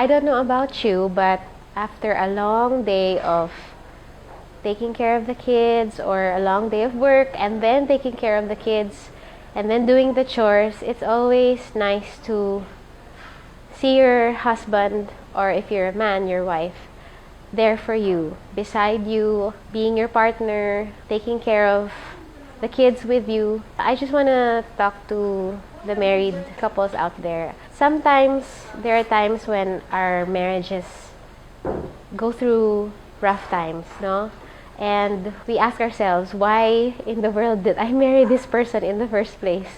I don't know about you, but after a long day of taking care of the kids, or a long day of work and then taking care of the kids and then doing the chores, it's always nice to see your husband, or if you're a man, your wife, there for you, beside you, being your partner, taking care of the kids with you. I just want to talk to the married couples out there. Sometimes there are times when our marriages go through rough times, no? And we ask ourselves, why in the world did I marry this person in the first place?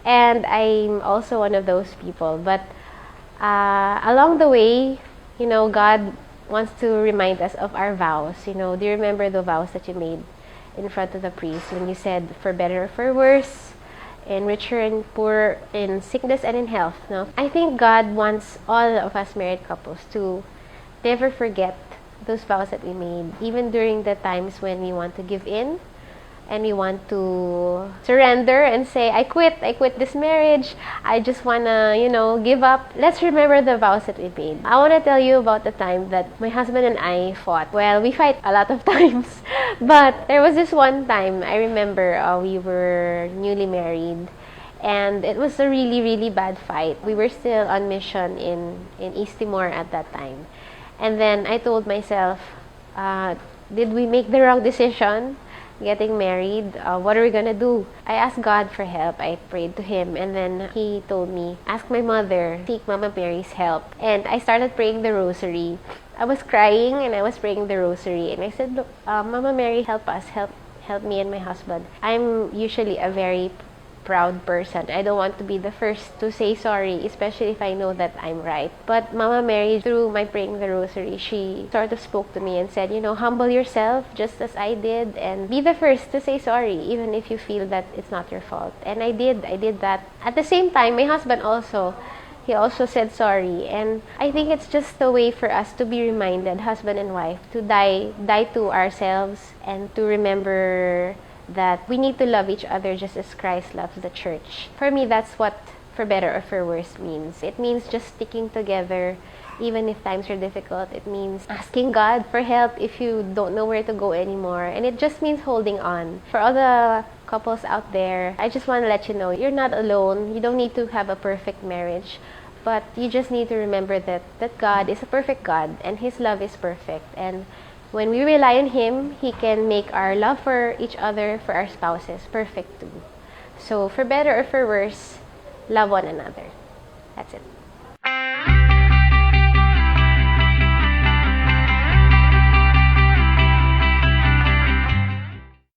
And I'm also one of those people. But along the way, God wants to remind us of our vows. Do you remember the vows that you made in front of the priest when you said, for better or for worse, in richer and poor, in sickness and in health? No? I think God wants all of us married couples to never forget those vows that we made, even during the times when we want to give in and we want to surrender and say, I quit this marriage, I just wanna, give up. Let's remember the vows that we made. I want to tell you about the time that my husband and I fought. Well, we fight a lot of times, but there was this one time, I remember we were newly married, and it was a really, really bad fight. We were still on mission in East Timor at that time. And then I told myself, did we make the wrong decision getting married? What are we gonna do? I asked God for help. I prayed to Him, and then He told me, ask my mother, seek Mama Mary's help. And I started praying the rosary. I was crying and I was praying the rosary, and I said, look, Mama Mary, help us, help me and my husband. I'm usually a very proud person. I don't want to be the first to say sorry, especially if I know that I'm right. But Mama Mary, through my praying the rosary, she sort of spoke to me and said, humble yourself just as I did, and be the first to say sorry, even if you feel that it's not your fault. And I did that. At the same time, my husband he also said sorry. And I think it's just a way for us to be reminded, husband and wife, to die to ourselves, and to remember that we need to love each other just as Christ loves the church. For me, that's what for better or for worse means. It means just sticking together even if times are difficult. It means asking God for help if you don't know where to go anymore. And it just means holding on. For all the couples out there, I just want to let you know, you're not alone. You don't need to have a perfect marriage. But you just need to remember that God is a perfect God, and His love is perfect. And when we rely on Him, He can make our love for each other, for our spouses, perfect too. So for better or for worse, love one another. That's it.